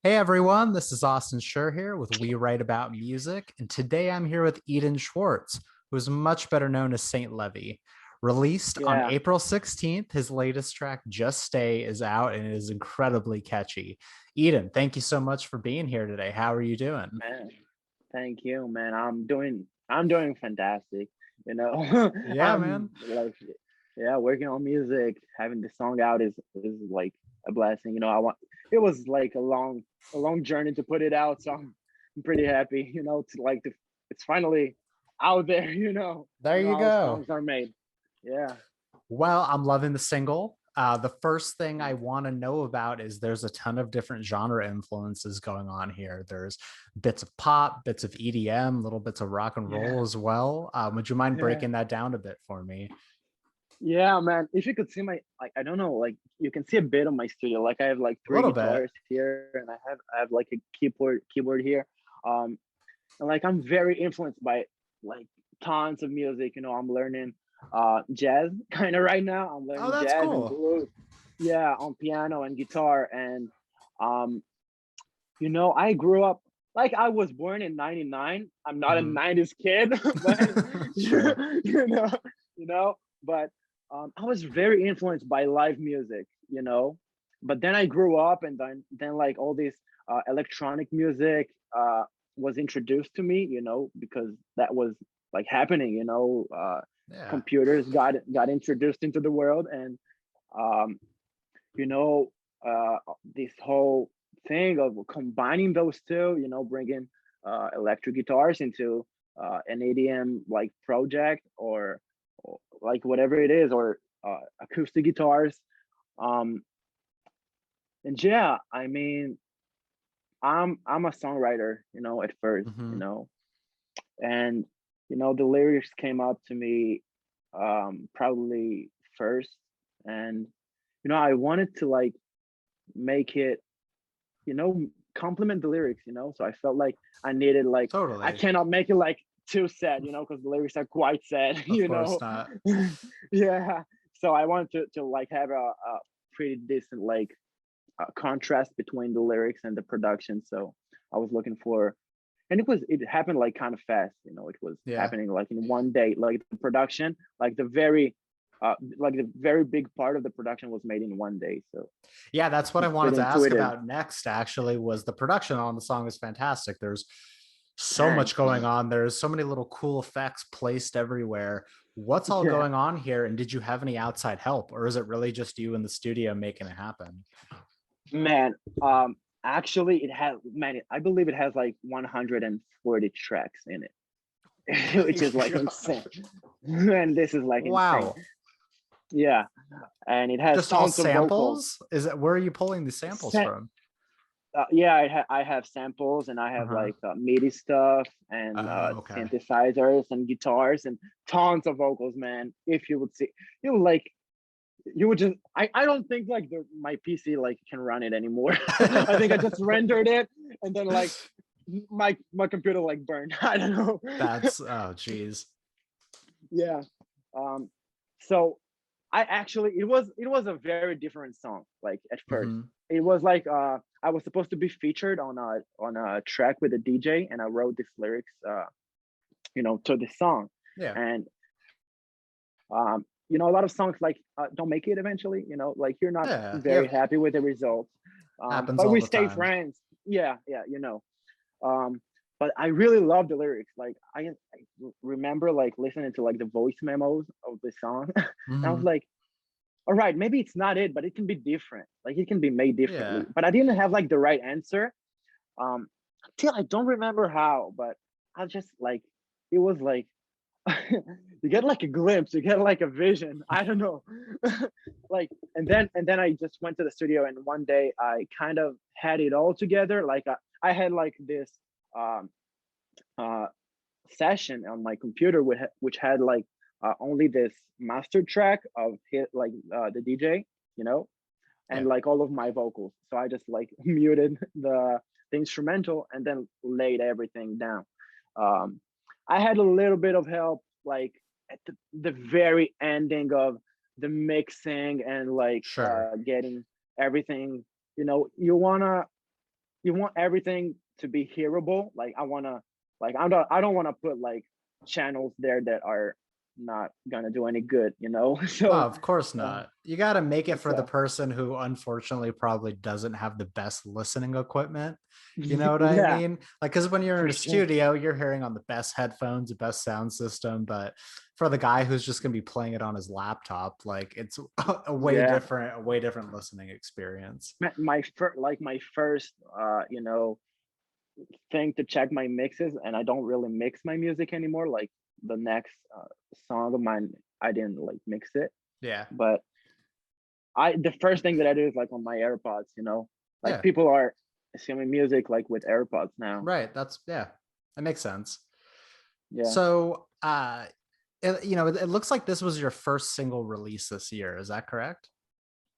Hey everyone, this is Austin Schur here with We Write About Music, and today I'm here with Eden Schwartz, who is much better known as Saint Levi. Released on Yeah, April 16th, his latest track, Just Stay, is out and it is incredibly catchy. Eden, thank you so much for being here today. How are you doing? man. Thank you, man. I'm doing fantastic. You know, Yeah, I'm man. like, yeah, working on music, having the song out is like a blessing. It was like a long journey to put it out, so I'm pretty happy. It's finally out there. There you How go. songs are made. Yeah, Well, I'm loving the single. The first thing I want to know about is there's a ton of different genre influences going on here. There's bits of pop, bits of EDM, little bits of rock and roll yeah, as well. Would you mind yeah. breaking that down a bit for me? Yeah, man. If you could see my like, I don't know, like you can see a bit of my studio. Like I have like A three little bit. guitars here, and I have like a keyboard here. And like I'm very influenced by like tons of music. I'm learning jazz kind of right now. I'm Oh, learning that's jazz and cool. blues. Yeah, on piano and guitar. And um, I grew up like I was born in '99. I'm not a Mhm. '90s kid, but Sure. you know, you know, but I was very influenced by live music. But then I grew up, and then like all this electronic music was introduced to me, because that was like happening. Yeah. Computers got introduced into the world, and um, you know, this whole thing of combining those two, bringing electric guitars into an EDM like project, or like whatever it is, or acoustic guitars. Um, and yeah, I mean, I'm a songwriter, at first, Hmm. and the lyrics came up to me probably first, and I wanted to like make it you know, complement the lyrics. So I felt like I needed like I Totally. cannot make it like too sad, because the lyrics are quite sad, Of course not. Yeah. So I wanted to like have a pretty decent like contrast between the lyrics and the production. So I was looking for, and it happened like kind of fast. It was Yeah. happening like in one day. Like the production, like the very big part of the production was made in one day. So Yeah, that's what I it's wanted pretty to ask intuitive. about next, actually, was the production on the song is fantastic. There's so much Thanks, going man. on. There's so many little cool effects placed everywhere. What's all Yeah. going on here? And did you have any outside help, or is it really just you in the studio making it happen? Man, actually, I believe it has like 140 tracks in Oh it, my which is like insane. God. And this is like insane. Wow. Yeah, and it has Just all tons of vocals. samples? Is it where are you pulling these samples Sa- from? yeah, I have samples, and I have Uh-huh. like MIDI stuff, and Oh, okay. synthesizers and guitars and tons of vocals, man. If you would see, you would like you would just I don't think like my PC like can run it anymore. I think I just rendered it, and then like my computer like burned. I don't know. That's oh geez. Yeah. Um so I actually it was a very different song, like at first. Hmm. It was like I was supposed to be featured on a track with a DJ, and I wrote these lyrics to this song. Yeah. And a lot of songs like don't make it eventually, like you're not Yeah. very Yeah. happy with the results. Happens But all we the stay time. friends. Yeah, yeah. But I really love the lyrics. Like I remember like listening to like the voice memos of the song, and I was Hmm. like, all right, maybe it's not it, but it can be different. Like it can be made differently. Yeah. But I didn't have like the right answer. Um, until I don't remember how, but I just like it was like you get like a glimpse, you get like a vision. I don't know. Like and then I just went to the studio, and one day I kind of had it all together. Like I had like this um uh session on my computer which had like only this master track of hit like the DJ, you know, and Yeah. like all of my vocals. So I just like muted the instrumental and then laid everything down. Um, I had a little bit of help like at the very ending of the mixing and like Sure. getting everything. You wanna you want everything to be hearable. Like I don't want to put like channels there that are not gonna do any good, you know. Oh, So of course uh, not. You got to make it for the so person who unfortunately probably doesn't have the best listening equipment. You know what I yeah, mean? Like, because when you're in for a sure. studio, you're hearing on the best headphones, the best sound system. But for the guy who's just going to be playing it on his laptop, like it's Yeah, a way different listening experience. my first you know, thing to check my mixes, and I don't really mix my music anymore. Like the next song of mine, I didn't like mix it, Yeah. but the first thing that I do is like on my AirPods, you know, like Yeah. people are assuming music like with AirPods now. Right. Yeah, that makes sense. Yeah. So, it looks like this was your first single release this year. Is that correct?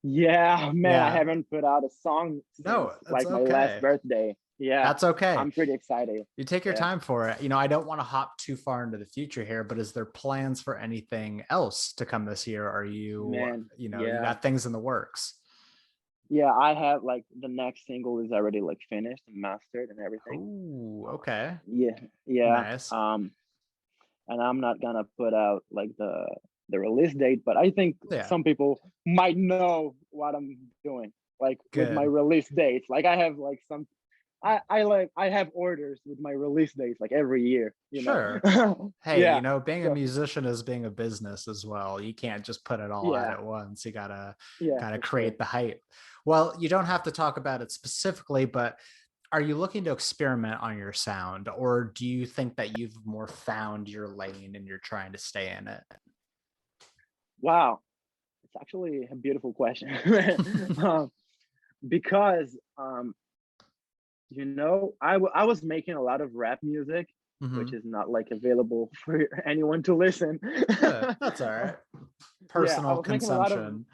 Yeah, man, I Yeah. haven't put out a song since No, it's like my last okay. birthday. Yeah, That's okay. I'm pretty excited. You take your Yeah, time for it. I don't want to hop too far into the future here, but is there plans for anything else to come this year? Are you, man. you Yeah. got things in the works? Yeah, I have like the next single is already like finished and mastered and everything. Oh, okay. Yeah, yeah. Nice. And I'm not gonna put out like the release date, but I think Yeah, some people might know what I'm doing, like with my good. release dates. Like I have like some I have orders with my release dates like every year, you Sure. know. Hey, Yeah. being a So musician is being a business as well. You can't just put it all out yeah, at once. You yeah, gotta for sure. create the hype. Well, you don't have to talk about it specifically, but are you looking to experiment on your sound, or do you think that you've more found your lane and you're trying to stay in it? Wow, it's actually a beautiful question. Because you know, I was making a lot of rap music, which Hmm. is not like available for anyone to listen. Yeah, that's all right. Yeah, I Personal was making a lot of consumption.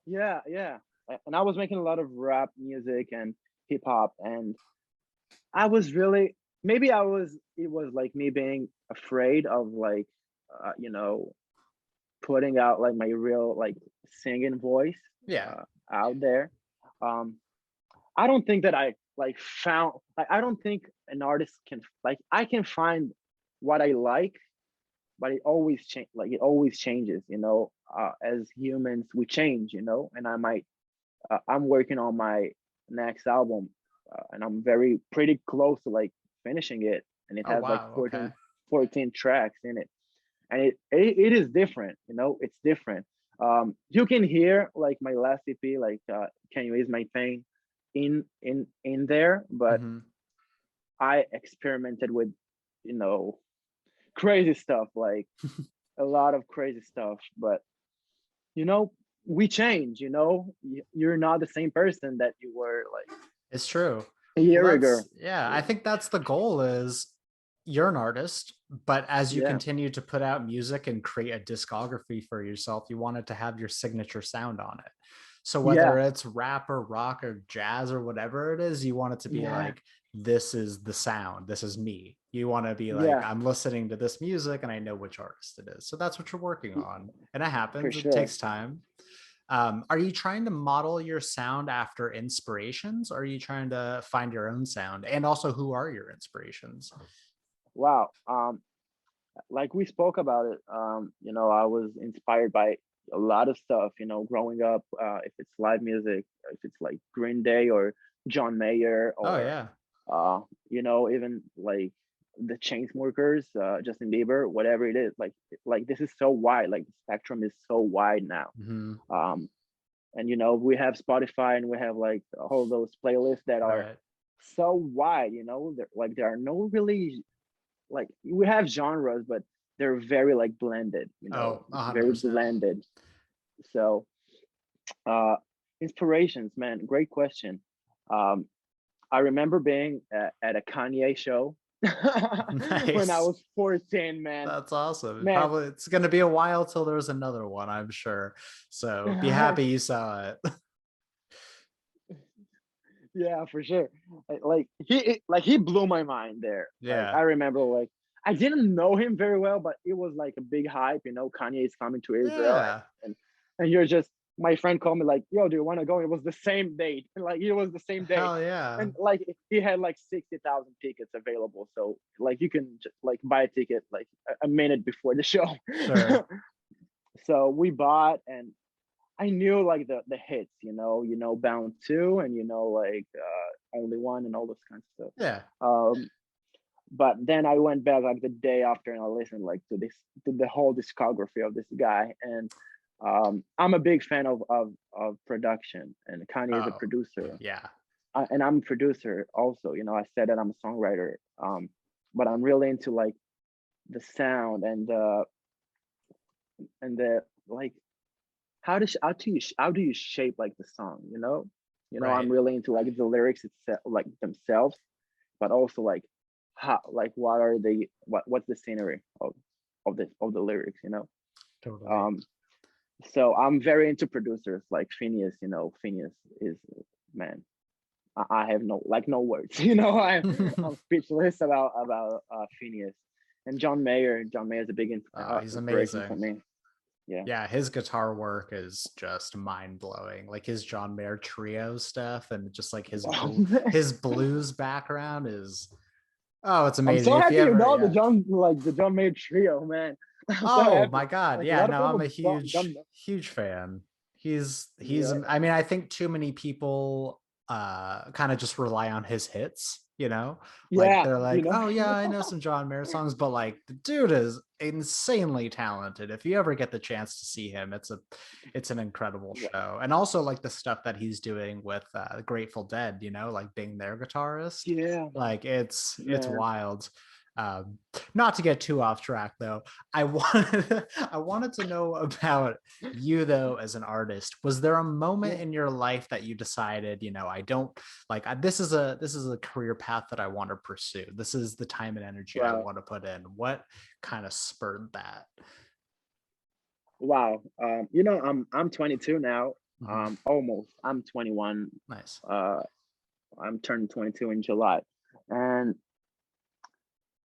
yeah, yeah, and I was making a lot of rap music and hip hop, and I was really maybe I was it was like me being afraid of like you know, putting out like my real like singing voice Yeah, uh, out there. Um, I don't think that I like found like I don't think an artist can like I can find what I like, but it always change like it always changes, you know. As humans, we change, you know, and I'm working on my next album, and I'm very pretty close to like finishing it, and it oh has like wow, okay. 14 tracks in it, and it is different, you know, it's different. You can hear like my last EP, like Can You Ease My Pain, in there, but Hmm. I experimented with, you know, crazy stuff, like a lot of crazy stuff. But you know, we change. You know, you're not the same person that you were like It's true. a Well, year ago. I Yeah, think that's the goal is you're an artist, but as you yeah, continue to put out music and create a discography for yourself, you want it to have your signature sound on it. So whether yeah, it's rap or rock or jazz or whatever it is, you want it to be yeah, like, this is the sound. This is me. You want to be like, yeah, I'm listening to this music and I know which artist it is. So that's what you're working on. And it for happens. It sure. takes time. Are you trying to model your sound after inspirations, or are you trying to find your own sound? And also, who are your inspirations? Wow. Like we spoke about it, you know, I was inspired by a lot of stuff, you know, growing up, if it's live music, if it's like Green Day or John Mayer Oh or yeah. uh, you know, even like the Chainsmokers, Justin Bieber, whatever it is, like this is so wide, like the spectrum is so wide now. Hmm. Um, and you know, we have Spotify and we have like all those playlists that are Right. so wide, you know, like there are no really like we have genres, but they're very like blended, you know, Oh, it's very 100%. blended. So uh inspirations, man, great question. um I remember being at a Kanye show when I Nice. was 14, man. That's awesome. Man, It's going to be a while till there's another one, I'm sure. So be happy you saw it. yeah, for sure. Like he blew my mind there. Like Yeah. I remember like I didn't know him very well, but it was like a big hype, you know, Kanye is coming to Israel, Yeah. and you're just my friend called me like, "Yo, do you want to go?" It was the same date, like it was the same day, Hell yeah. and like he had like 60,000 tickets available, so like you can just like buy a ticket like a minute before the show. Sure. So we bought, and I knew like the hits, Bound 2, and like Only One and all this kind of stuff. Yeah. But then I went back like the day after and I listened like to the whole discography of this guy, and I'm a big fan of production, and Kanye is a Oh, producer, yeah. and I'm a producer also. I said that I'm a songwriter, but I'm really into like the sound and the like how do you shape like the song, I'm Right. really into like the lyrics itself, like themselves, but also like how, like what are they, what's the scenery of the lyrics, Totally. um so I'm very into producers like Phineas. Phineas is, man, I have no words. I'm speechless about Phineas. And John Mayer is a big He's inspiration for amazing. me. Yeah. Yeah, his guitar work is just mind blowing. Like his John Mayer trio stuff, and just like his blues background is, oh, it's I'm amazing. so If you happy ever, the yeah. John Mayer trio, man. I'm so Oh happy. my God. Like a Yeah, lot of no, I'm people a don't know. huge fan. He's Yeah, I mean, I think too many people kind of just rely on his hits, Like yeah, they're like, "Oh yeah, I know some John Mayer songs," but like the dude is insanely talented. If you ever get the chance to see him, it's an incredible show. And also like the stuff that he's doing with Grateful Dead, like being their guitarist. yeah, Like it's man. wild. Um, Not to get too off track though, I wanted to know about you though as an artist. Was there a moment Yeah. in your life that you decided, I don't like this is a career path that I want to pursue. This is the time and energy I Wow. want to put in. What kind of spurred that? Wow. I'm 22 now. Mhm. Almost. I'm 21. Nice. Uh, I'm turning 22 in July, and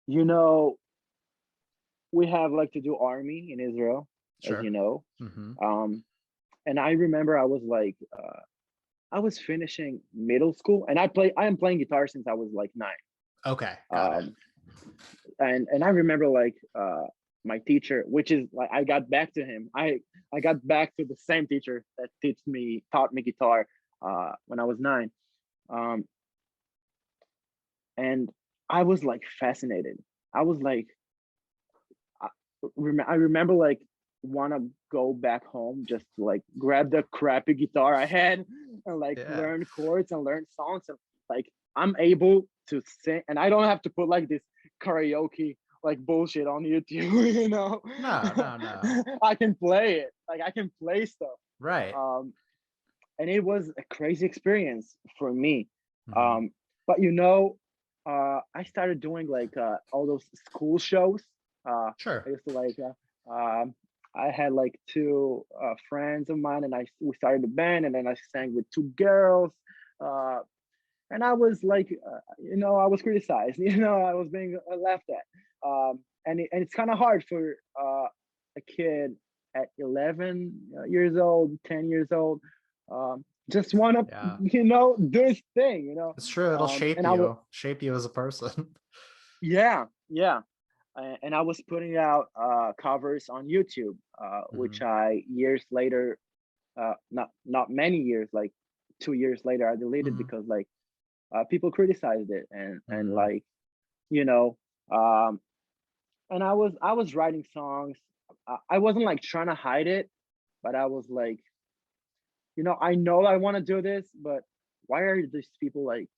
you know, we have like to do army in Israel, as you Sure. know. Hmm. Um, and I remember I was finishing middle school, and I am playing guitar since I was like 9. Okay, got it. Um, and I remember like my teacher, which is like I got back to him. I got back to the same teacher that taught me guitar when I was 9. Um, and I was like fascinated. I was like, I, I remember like want to go back home just to like grab the crappy guitar I had and like Yeah. learn chords and learn songs, and like I'm able to sing, and I don't have to put like this karaoke like bullshit on YouTube. No, no, no. I can play it, like I can play stuff. Right. um and it was a crazy experience for me. Hmm. um but I started doing like all those school shows. I Sure. used to like I had like two friends of mine, and we started a band, and then I sang with two girls. uh and I was like, I was criticized. I was being laughed at. And it's kind of hard for a kid at 11 years old, 10 years old, just want to, Yeah. do his thing. It's true. It'll And I was, shape you as a person. yeah, yeah. And I was putting out covers on YouTube, which Hmm. I years later, not many years, like 2 years later, I deleted Hmm. because like people criticized it, and Hmm. like, you know um and I was writing songs. I wasn't like trying to hide it, but I was like, I know I want to do this, but why are these people like,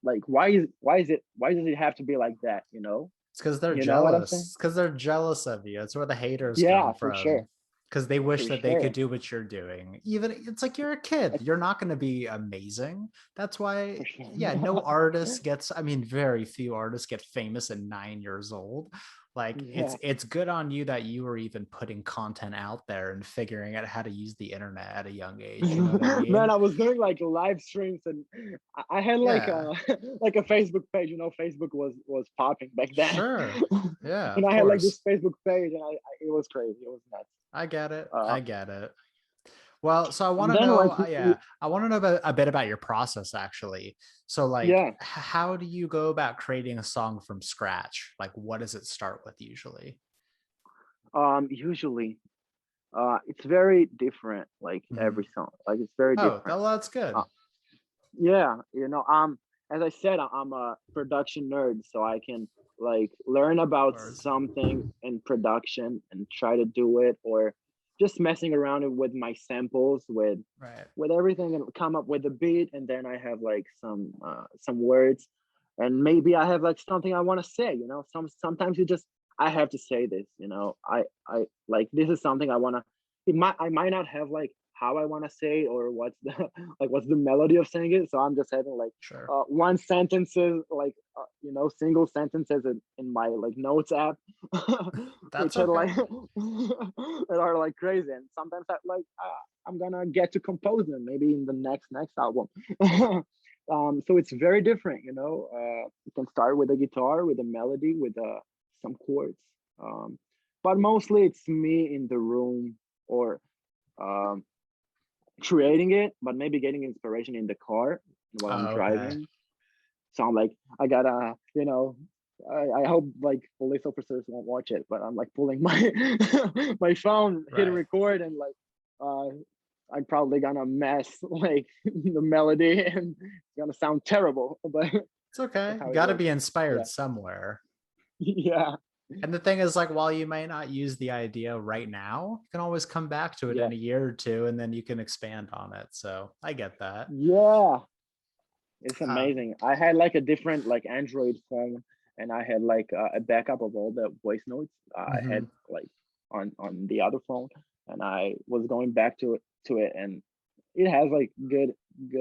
like why does it have to be like that? It's because they're You know what I'm saying? jealous. Because they're jealous of you. It's where the haters come Yeah, for from. sure, Because they wish for that they could sure, do what you're doing. Even it's like you're a kid. like, You're not going to be amazing. That's why, for sure. yeah, no artist gets, I mean, very few artists get famous at 9 years old. Like Yeah. it's good on you that you were even putting content out there and figuring out how to use the internet at a young age. You know what I Man, mean? I was doing like live streams, and I had like Yeah, a like a Facebook page. Facebook was popping back then, sure. Yeah, and of I had like course. this Facebook page, and it was crazy. It was nuts. I get it. Uh, I get it. Well, so I want And to then know, like yeah, I want to know about, a bit about your process actually. So, like, yeah, how do you go about creating a song from scratch? Like, what does it start with usually? usually it's very different, like Mhm. every song, like it's very Oh, different. well, that's good. Uh, yeah, as I said, I'm a production nerd, so I can like learn Of about course. something in production and try to do it, or just messing around with my samples, Right. with everything, and come up with a beat, and then I have like some words, and maybe I have like something I want to say, sometimes you just, I have to say this, I like, this is something I want to, I might not have like how I want to say it, or what's the like what's the melody of saying it, so I'm just having like Sure. one sentences, like single sentences in my like notes app, That's which are okay. like that are like crazy, and sometimes I like I'm gonna get to compose them maybe in the next album. So it's very different, you can start with a guitar, with a melody, with some chords, but mostly it's me in the room, or um, creating it, but maybe getting inspiration in the car while I'm Oh, okay. driving. So I'm like, I gotta, I hope like police officers won't watch it, but I'm like pulling my my phone, hitting Right. record, and like uh I'm probably gonna mess like the melody, and it's gonna sound terrible, but It's okay. that's how You it got to works. be Yeah. inspired somewhere. Yeah. And the thing is, like, while you might not use the idea right now, you can always come back to it Yeah. in a year or two and then you can expand on it. So I get that. Yeah. It's Um, amazing. I had like a different like Android phone, and I had like a backup of all the voice notes I had mhm. like on the other phone, and I was going back to it, and it has like good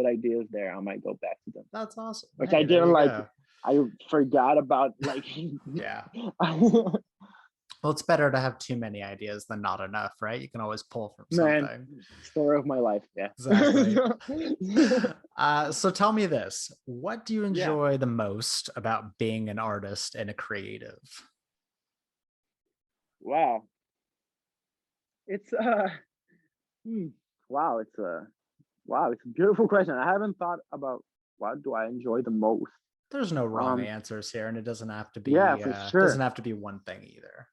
ideas there. I might go back to them, That's awesome. which I Hey, there didn't you like. go. I forgot about like Yeah. Well, it's better to have too many ideas than not enough, right? You can always pull from man, something. story of my life. Yeah. Exactly. So tell me this. What do you Yeah. enjoy the most about being an artist and a creative? Wow. It's hmm, wow. It's a beautiful question. I haven't thought about what do I enjoy the most. There's no wrong Um, answers here, and it yeah, for doesn't sure. have to be one thing either.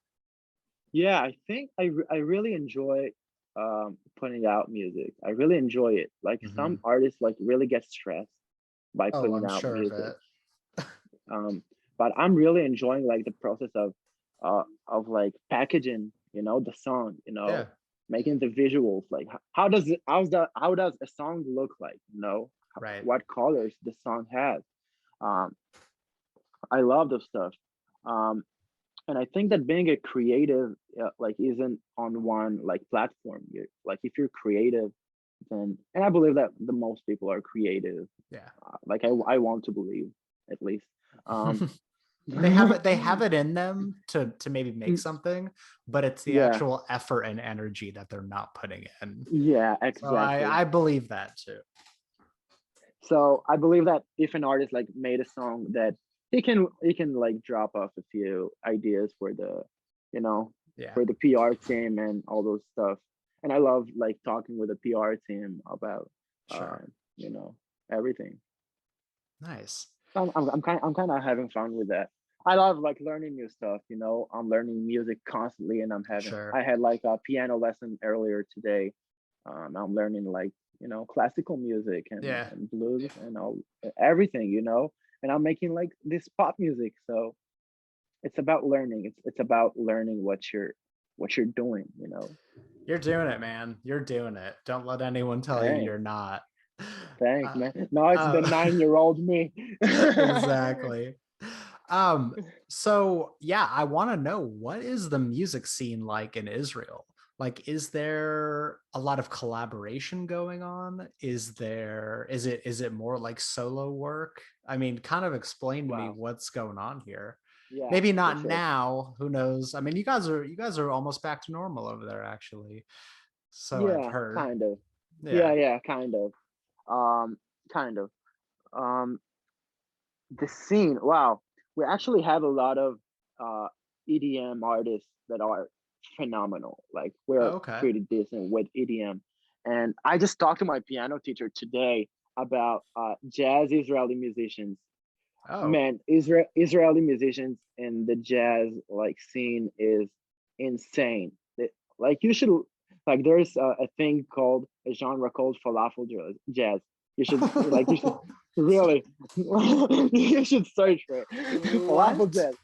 Yeah, I think I really enjoy putting out music. I really enjoy it. Like some Mhm. artists like really get stressed by Oh, putting I'm out sure of music. it. Um, but I'm really enjoying like the process of like packaging, the song, Yeah. making the visuals. Like how does it how does a song look like? Right. What colors the song has. Um, I love those stuff. Um, and I think that being a creative like isn't on one like platform. Like if you're creative, then, and I believe that the most people are creative. Yeah. Like I want to believe, at least. Um, They have it in them to maybe make something, but it's the yeah, actual effort and energy that they're not putting in. yeah, So exactly. I believe that too. So I believe that if an artist like made a song, that he can like drop off a few ideas for the, you know, Yeah. for the PR team and all those stuff. And I love like talking with the PR team about, Sure. you know, everything. Nice. I'm kind of having fun with that. I love like learning new stuff. I'm learning music constantly, and Sure. I had like a piano lesson earlier today. I'm learning like classical music and Yeah. blues and all everything. And I'm making like this pop music. So it's about learning. It's about learning what you're doing. You're doing it, man. You're doing it. Don't let anyone tell you Thanks, you're not. thanks, Uh, man. No, it's the uh, 9-year old me. exactly. Um, so yeah, I want to know, what is the music scene like in Israel? Like, is there a lot of collaboration going on? Is it more like solo work? I mean, kind of explain to me Wow. what's going on here. Yeah, Maybe for not sure. now, who knows? I mean, you guys are almost back to normal over there, actually. So I've Yeah, heard. kind of. Yeah. Yeah, kind of. Um, kind of. Um, the scene. Wow, we actually have a lot of uh EDM artists that are phenomenal. Like we're Oh, okay. pretty decent with EDM, And I just talked to my piano teacher today about jazz Israeli musicians. Oh. Man, Israeli musicians in the jazz like scene is insane. Like you should like there's a thing called a genre called falafel jazz. You should really you should search for it. Falafel What? jazz.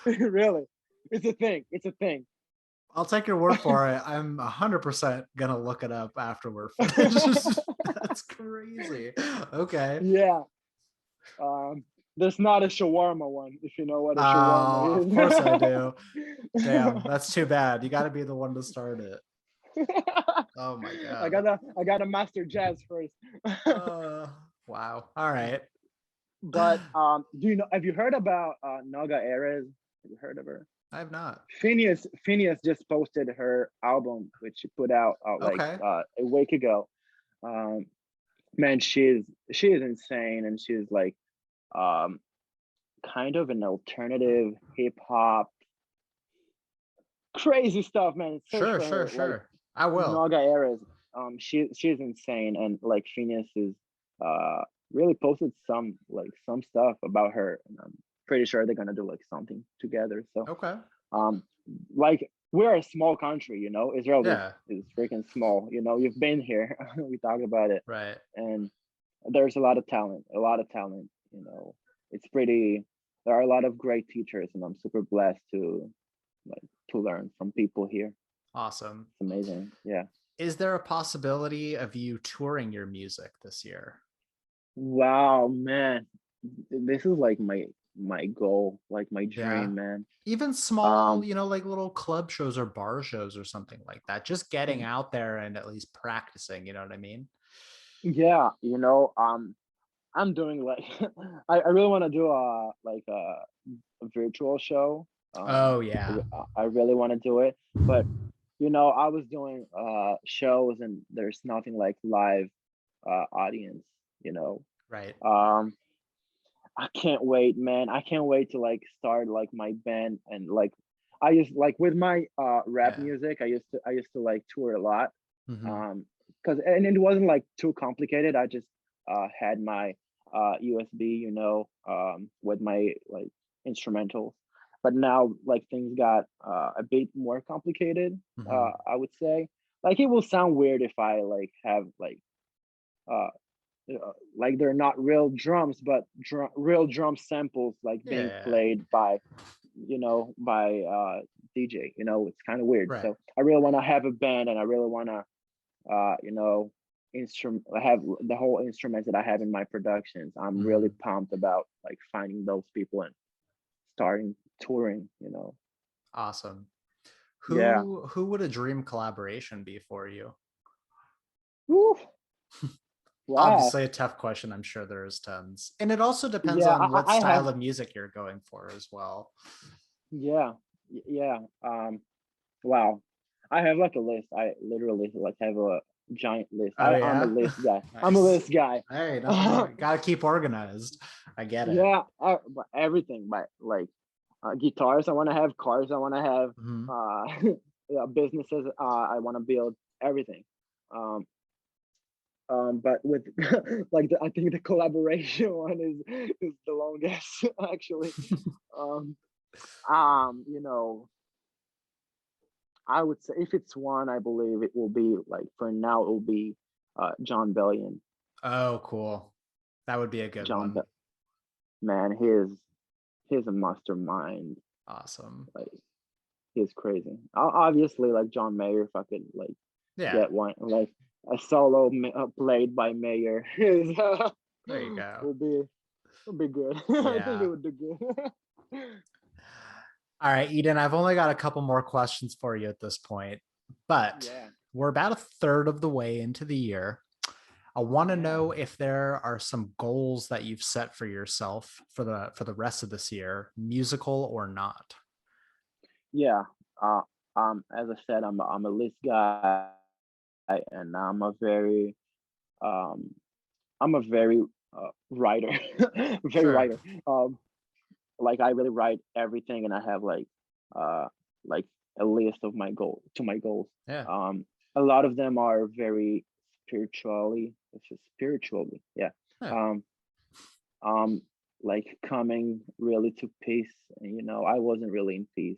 Really. It's a thing. It's a thing. I'll take your word for it. I'm 100% gonna look it up after we're finished. That's crazy. Okay. Yeah. Um, there's not a shawarma one, if you know what a Of course I shawarma do. Damn, that's too bad. You got to be the one to start it. is. Oh my I god. gotta master jazz first. Uh, wow. All right. But do you know? Have you heard about Naga Erez? Have you heard of her? I have not. Phineas just posted her album, which she put out Okay. a week ago. Um, man, she is insane, and she's like um, kind of an alternative hip hop, crazy stuff, man. Search Sure, for sure, her, like sure. I will. Naga Erez. She's insane, and like Phineas is really posted some stuff about her, and I'm pretty sure they're gonna do like something together. So Okay. um, like we're a small country, you know. Israel Yeah. is freaking small. You know, you've been here. We talk about it, Right. and there's a lot of talent. A lot of talent. You know, it's pretty. There are a lot of great teachers, and I'm super blessed like to learn from people here. Awesome. It's amazing. Yeah. Is there a possibility of you touring your music this year? Wow, man. This is like my goal, like my Yeah. dream, man. Even small, Um, like little club shows or bar shows or something like that. Just getting out there and at least practicing, you know what I mean? yeah, I'm doing like I really want to do a virtual show. Oh yeah. I really want to do it, but I was doing shows and there's nothing like live audience, you know. Right. Um, I can't wait, man. I can't wait to like start like my band and like I used like with my rap Yeah. music, I used to like tour a lot. Hmm. Because and it wasn't like too complicated. I just had my USB, with my like instrumentals. But now like things got a bit more complicated, Hmm. I would say. Like it will sound weird if I like have uh like they're not real drums, but real drum samples like being Yeah. played by DJ. It's kind of weird. Right. So I really want to have a band, and I really want to, instrument. I have the whole instruments that I have in my productions. I'm really Hmm. pumped about like finding those people and starting touring. Awesome. Yeah. Who would a dream collaboration be for you? Woo. Wow. Obviously a tough question. I'm sure there is tons. And it also depends Yeah. on what I have. style of music you're going for as well. Yeah. Yeah. Wow. I have like a list. I literally like have a giant list. Oh I'm a yeah. list guy. I'm a Nice. list guy. Hey, nothing wrong. Gotta keep organized. I get it. Yeah, but everything, but like guitars. I want to have cars. I want to have Mhm. yeah, businesses. I want to build everything. Um, but with I think the collaboration one is the longest actually. Um, you know, I would say if it's one, I believe it will be like for now it will be John Bellion. Oh, cool. That would be a good John, one. man, he's a mastermind. Awesome. Like he's crazy. Obviously, like John Mayer, if I could like Yeah, get one, like a solo played by Mayer, is there you go. will be good. I think it Yeah. would do good. All right, Eden, I've only got a couple more questions for you at this point, but Yeah, we're about a third of the way into the year. I want to yeah, know if there are some goals that you've set for yourself for the rest of this year, musical or not. yeah. Uh, as I said, I'm a list guy, and um, I'm a very writer, very Sure. writer. Like I really write everything, and I have uh like a list of my goals. Yeah. Um, a lot of them are very spiritually, yeah. Yeah, Um, um, like coming really to peace. And, I wasn't really in peace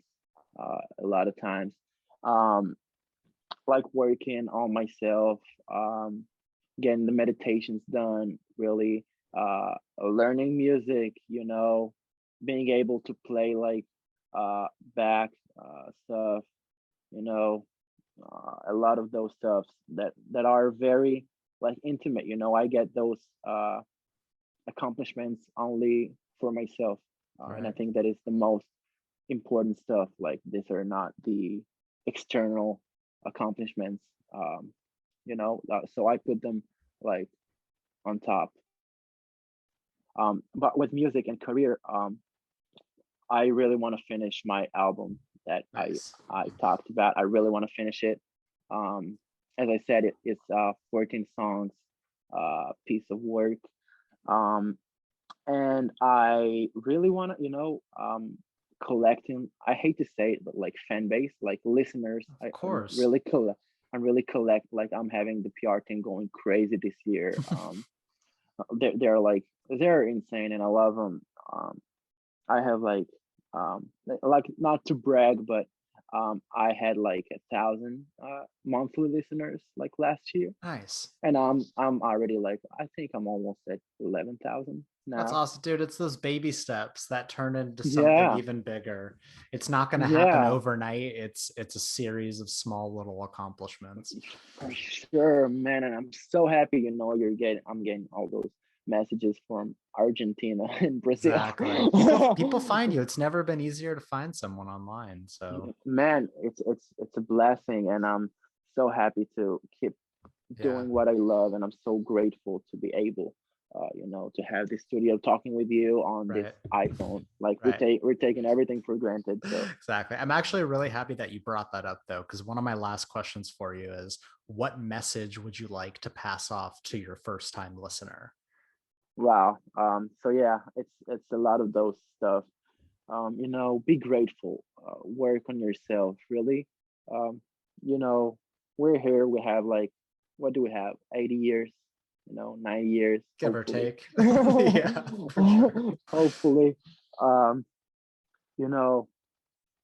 a lot of times. Um, like working on myself, getting the meditations done, really learning music, being able to play like back stuff, you know, a lot of those stuffs that are very like intimate. I get those accomplishments only for myself, and I right, think that is the most important stuff. Like these are not the external accomplishments, so I put them like on top. But with music and career, I really want to finish my album that I nice. I talked about. I really want to finish it. Um, as I said, it's 14 songs, piece of work. Um, and I really want to, collecting. I hate to say it, but like fan base, like listeners. Of course. I'm really collect. Like I'm having the PR team going crazy this year. They're insane, and I love them. I have like not to brag, but I had like 1,000 monthly listeners like last year, Nice. and I'm already like I think I'm almost at 11,000 That's now. awesome, dude. It's those baby steps that turn into something Yeah, even bigger. It's not going to happen yeah, overnight. It's a series of small little accomplishments. for sure, man. And I'm so happy, I'm getting all those messages from Argentina and Brazil. Exactly. People find you. It's never been easier to find someone online. So, Man, it's a blessing, and I'm so happy to keep yeah, doing what I love, and I'm so grateful to be able, to have this studio talking with you on this right. iPhone. Like Right. we're taking everything for granted. So Exactly. I'm actually really happy that you brought that up though, because one of my last questions for you is what message would you like to pass off to your first time listener? wow. So yeah, it's a lot of those stuff. Be grateful. Work on yourself. Really. Um, you know, we're here. We have like, what do we have? 80 years. 90 years. Give or Hopefully. take. Yeah, for sure. Hopefully. Um, you know,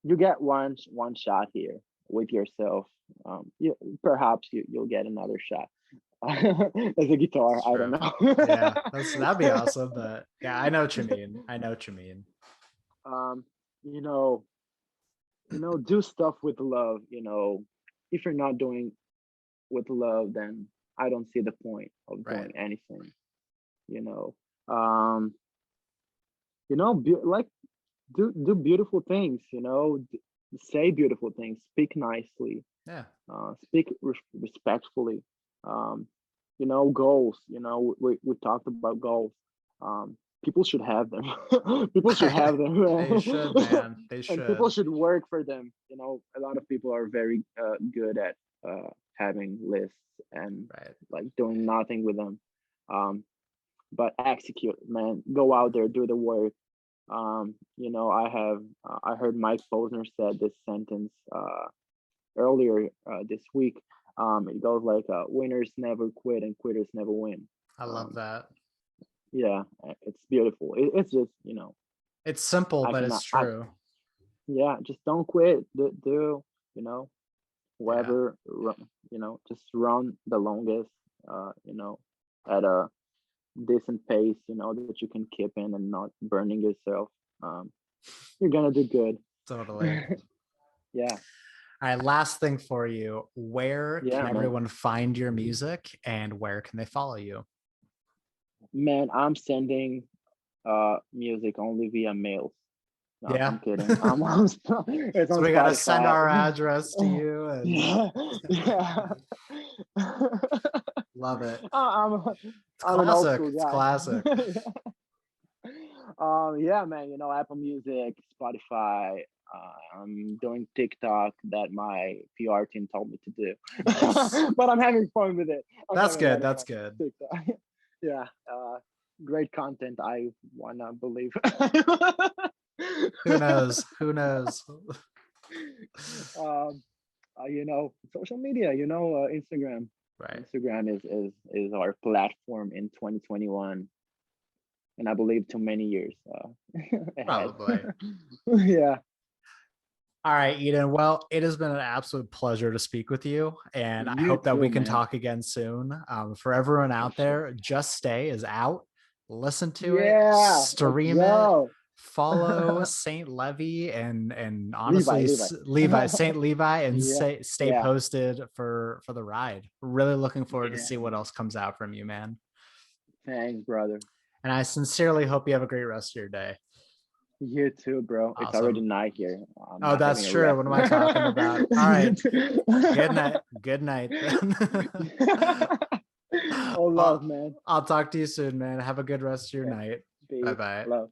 you get one shot here with yourself. Perhaps you'll get another shot as a guitar. It's I don't true. Yeah, that'd be know. awesome. But yeah, I know what you mean. I know what you mean. um, you know, do stuff with love. If you're not doing with love, then I don't see the point of Right. doing anything. You know, um, like do beautiful things. Say beautiful things. Speak nicely. Yeah. Speak respectfully. Um, goals. We talked about goals. People should have them. People should have them, They should, man. They and people should. should work for them. A lot of people are very good at having lists and Right. like doing nothing with them. Um, but execute, man. Go out there, do the work. I heard Mike Posner said this sentence earlier this week. It goes like, "Winners never quit and quitters never win." I love Um, that. yeah, it's beautiful. It's just, It's simple, I but it's cannot. I true. Yeah, just don't quit. Do you know Yeah. whoever just run the longest. At a decent pace. That you can keep in and not burning yourself. Um, you're gonna do good. Totally. Yeah, All right. Last thing for you. Where can yeah, man. everyone find your music and where can they follow you? Man, I'm sending music only via mails. No, Yeah. I'm kidding. It's So on we got to send Spotify. our address to you and Yeah, yeah. love it. I'm It's I'm an old classic. school It's guy. classic. Yeah, man. Apple Music, Spotify. I'm doing TikTok that my PR team told me to do, Nice. but I'm having fun with it. I'm That's having a good. lot of That's fun good. with TikTok. Yeah, great content. I wanna believe. Who knows? Who knows? um, social media. Instagram. Right. Instagram is our platform in 2021, and I believe to many years ahead. Probably. Yeah, All right, Eden. Well, it has been an absolute pleasure to speak with you, and I you hope that we too, can man. talk again soon. For everyone For out sure. there, Just Stay is out. Listen to it, Yeah, let's stream it, go. follow Saint Levy, and Levi, honestly, Levi. Levi, Saint Levi, and Yeah, stay yeah, posted for the ride. Really looking forward to yeah, see what man. else comes out from you, man. Thanks, brother. And I sincerely hope you have a great rest of your day. You too, bro. It's already Awesome. night here. I'm Oh, not having that's a true. rest. What am I talking about? All right. Good night. Good night then. Oh, love, I'll, man. I'll talk to you soon, man. Have a good rest of your Yeah, night. Bye peace, bye. love.